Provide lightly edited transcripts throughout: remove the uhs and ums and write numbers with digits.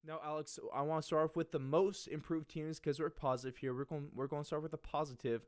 Now, Alex, I want to start off with the most improved teams because we're positive here. We're going to start with the positive,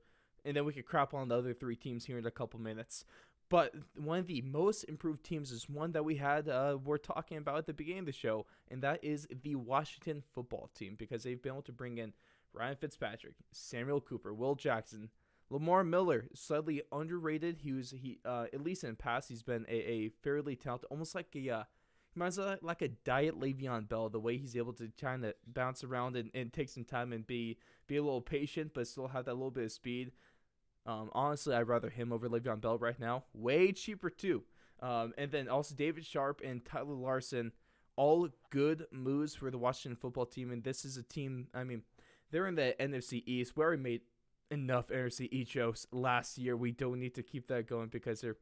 and then we could crap on the other three teams here in a couple minutes. But one of the most improved teams is one that we're talking about at the beginning of the show, and that is the Washington football team because they've been able to bring in Ryan Fitzpatrick, Samuel Cooper, Will Jackson, Lamar Miller, slightly underrated. He at least in the past he's been a fairly talented, almost like a reminds me like a diet Le'Veon Bell, the way he's able to kind of bounce around and take some time and be a little patient, but still have that little bit of speed. Honestly, I'd rather him over Le'Veon Bell right now. Way cheaper too. And then also David Sharp and Tyler Larson, all good moves for the Washington football team. And this is a team. I mean, they're in the NFC East. We already made enough NFC East jokes last year. We don't need to keep that going because they're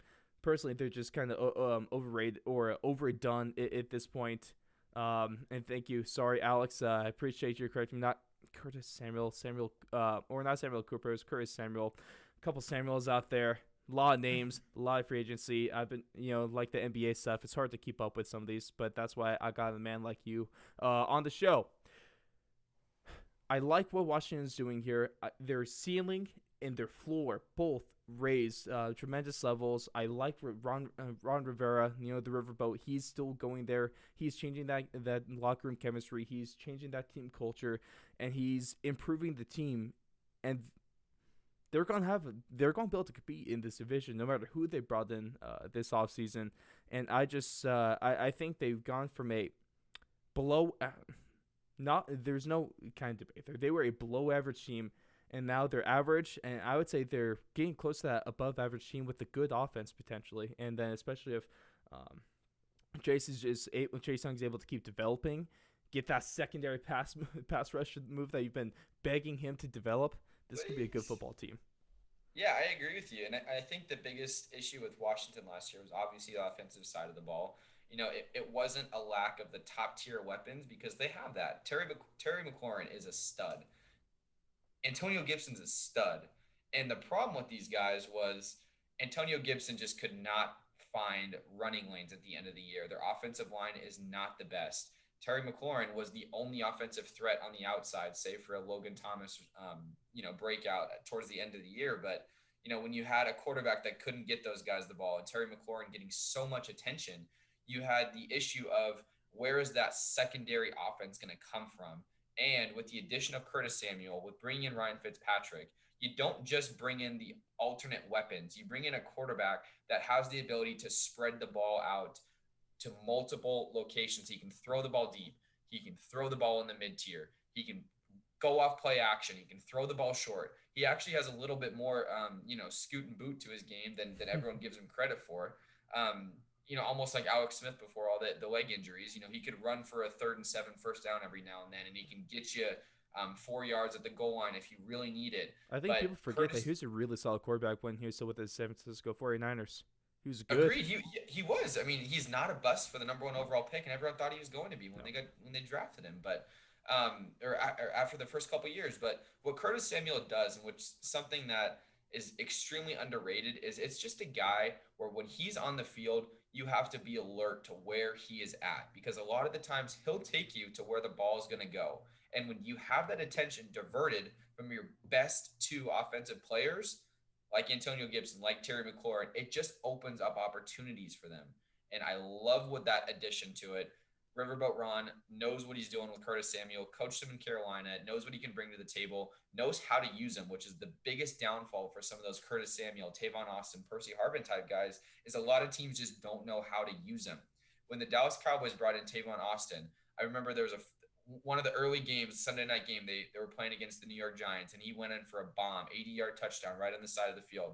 just kind of overrated or overdone at this point. And thank you. Sorry, Alex. I appreciate your correcting. Not Curtis Samuel, or not Samuel Cooper. It's Curtis Samuel. A couple Samuels out there. A lot of names, a lot of free agency. I've been, like the NBA stuff. It's hard to keep up with some of these, but that's why I got a man like you on the show. I like what Washington's doing here. Their ceiling and their floor both raised tremendous levels. I like Ron Rivera, the Riverboat. He's still going there. He's changing that locker room chemistry. He's changing that team culture, and he's improving the team. And they're gonna be able to compete in this division no matter who they brought in this offseason. And I think they've gone from a below not there's no kind of debate there. They were a below average team, and now they're average, and I would say they're getting close to that above average team with a good offense potentially. And then especially if um, Chase Young is able to keep developing, get that secondary pass rush move that you've been begging him to develop, this could be a good Please. football team. Yeah, I agree with you. And I think the biggest issue with Washington last year was obviously the offensive side of the ball. It wasn't a lack of the top tier weapons because they have that. Terry McLaurin is a stud. Antonio Gibson's a stud. And the problem with these guys was Antonio Gibson just could not find running lanes at the end of the year. Their offensive line is not the best. Terry McLaurin was the only offensive threat on the outside, save for a Logan Thomas, breakout towards the end of the year. But when you had a quarterback that couldn't get those guys the ball, and Terry McLaurin getting so much attention, you had the issue of where is that secondary offense going to come from? And with the addition of Curtis Samuel, with bringing in Ryan Fitzpatrick, you don't just bring in the alternate weapons. You bring in a quarterback that has the ability to spread the ball out to multiple locations. He can throw the ball deep. He can throw the ball in the mid tier. He can go off play action. He can throw the ball short. He actually has a little bit more, scoot and boot to his game than everyone gives him credit for. Almost like Alex Smith before all the leg injuries. He could run for a 3rd and 7 first down every now and then, and he can get you 4 yards at the goal line if you really need it. I think But people forget that Curtis he was a really solid quarterback when he was still with the San Francisco 49ers. He was good. agreed. He was. I mean, he's not a bust for the number one overall pick, and everyone thought he was going to be No. when they drafted him. But or after the first couple of years. But what Curtis Samuel does, and which something that is extremely underrated, is it's just a guy where when he's on the field, you have to be alert to where he is at because a lot of the times he'll take you to where the ball is going to go. And when you have that attention diverted from your best two offensive players, like Antonio Gibson, like Terry McLaurin, it just opens up opportunities for them. And I love what that addition to it. Riverboat Ron knows what he's doing with Curtis Samuel, coached him in Carolina, knows what he can bring to the table, knows how to use him, which is the biggest downfall for some of those Curtis Samuel, Tavon Austin, Percy Harvin type guys, is a lot of teams just don't know how to use him. When the Dallas Cowboys brought in Tavon Austin, I remember there was one of the early games, Sunday night game, they were playing against the New York Giants, and he went in for a bomb, 80-yard touchdown right on the side of the field.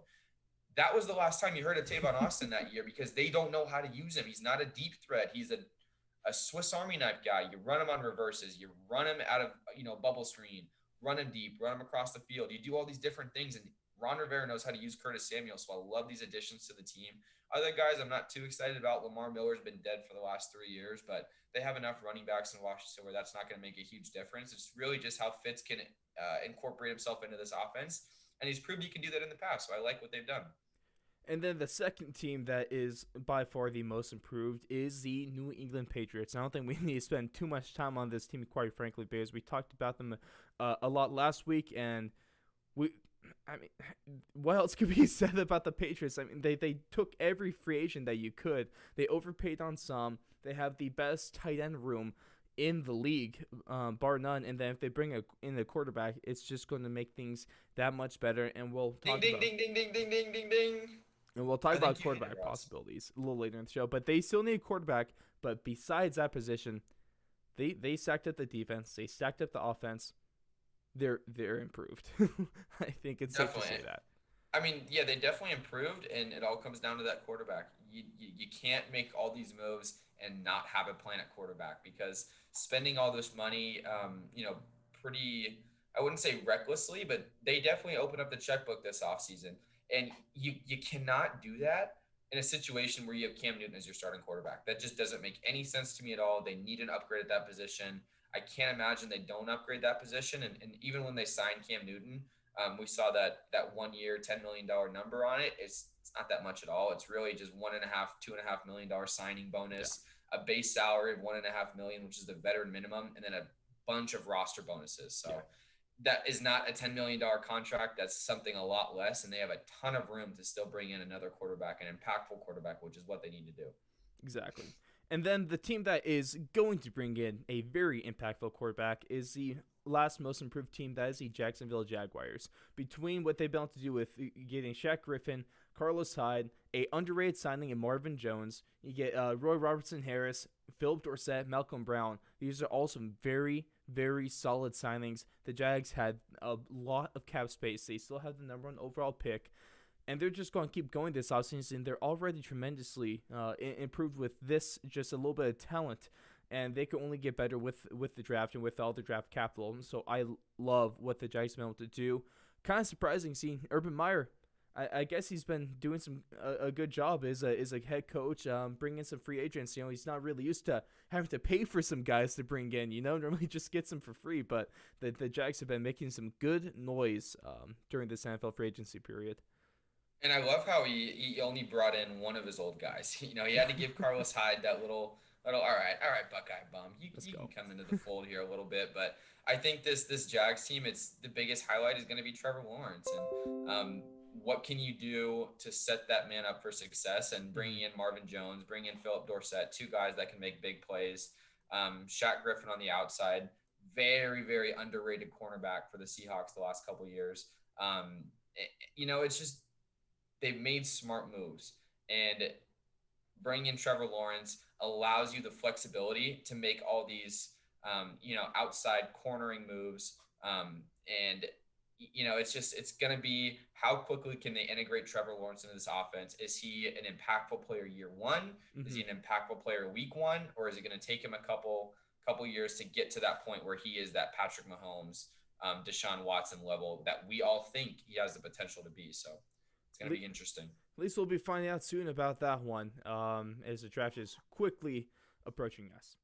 That was the last time you heard of Tavon Austin that year because they don't know how to use him. He's not a deep threat. He's a Swiss Army knife guy. You run him on reverses. You run him out of bubble screen. Run him deep. Run him across the field. You do all these different things, and Ron Rivera knows how to use Curtis Samuel. So I love these additions to the team. Other guys, I'm not too excited about. Lamar Miller's been dead for the last 3 years, but they have enough running backs in Washington where that's not going to make a huge difference. It's really just how Fitz can incorporate himself into this offense, and he's proved he can do that in the past. So I like what they've done. And then the second team that is by far the most improved is the New England Patriots. I don't think we need to spend too much time on this team, quite frankly, because we talked about them a lot last week, and we. I mean, what else could be said about the Patriots? I mean, they took every free agent that you could. They overpaid on some. They have the best tight end room in the league, bar none. And then if they bring in a quarterback, it's just going to make things that much better. Ding ding ding ding ding ding ding ding ding. And we'll talk I about think you hit it, quarterback Ross. possibilities a little later in the show. But they still need a quarterback. But besides that position, they stacked up the defense. They stacked up the offense. They're improved. I think it's safe to say Definitely. that. I mean, yeah, they definitely improved, and it all comes down to that quarterback. You can't make all these moves and not have a plan at quarterback because spending all this money, pretty, I wouldn't say recklessly, but they definitely opened up the checkbook this offseason. And you cannot do that in a situation where you have Cam Newton as your starting quarterback. That just doesn't make any sense to me at all. They need an upgrade at that position. I can't imagine they don't upgrade that position. And even when they signed Cam Newton, we saw that 1 year, $10 million number on it. It's not that much at all. It's really just $1.5, $2.5 million signing Yeah, bonus, a base salary of $1.5 million, which is the veteran minimum, and then a bunch of roster bonuses. yeah, So that is not a $10 million contract. That's something a lot less, and they have a ton of room to still bring in another quarterback, an impactful quarterback, which is what they need to do. exactly. And then the team that is going to bring in a very impactful quarterback is the last most improved team. That is the Jacksonville Jaguars. Between what they've been able to do with getting Shaq Griffin, Carlos Hyde, a underrated signing in Marvin Jones, you get Roy Robertson Harris, Philip Dorsett, Malcolm Brown. These are all some very solid signings. The Jags had a lot of cap space. They still have the number one overall pick, and they're just going to keep going this offseason. They're already tremendously improved with this, just a little bit of talent, and they can only get better with the draft and with all the draft capital. So I love what the Jags have been able to do. Kind of surprising seeing Urban Meyer. I guess he's been doing a good job as a head coach, bringing in some free agents. He's not really used to having to pay for some guys to bring in. Normally just gets them for free. But the Jags have been making some good noise during this NFL free agency period. And I love how he only brought in one of his old guys. He Yeah, had to give Carlos Hyde that little all right, Buckeye bum. You let's you can go. come into the fold here a little bit, but I think this Jags team, it's the biggest highlight is going to be Trevor Lawrence, and what can you do to set that man up for success? And Mm-hmm. bringing in Marvin Jones, bringing in Philip Dorsett, two guys that can make big plays. Shaq Griffin on the outside, very underrated cornerback for the Seahawks the last couple years. It's just they've made smart moves, and bringing in Trevor Lawrence allows you the flexibility to make all these outside cornering moves, and it's going to be how quickly can they integrate Trevor Lawrence into this offense. Is he an impactful player year one? Is Mm-hmm. he an impactful player week one, or is it going to take him a couple years to get to that point where he is that Patrick Mahomes, Deshaun Watson level that we all think he has the potential to be? So it's going to Le- be interesting. At least we'll be finding out soon about that one as the draft is quickly approaching us.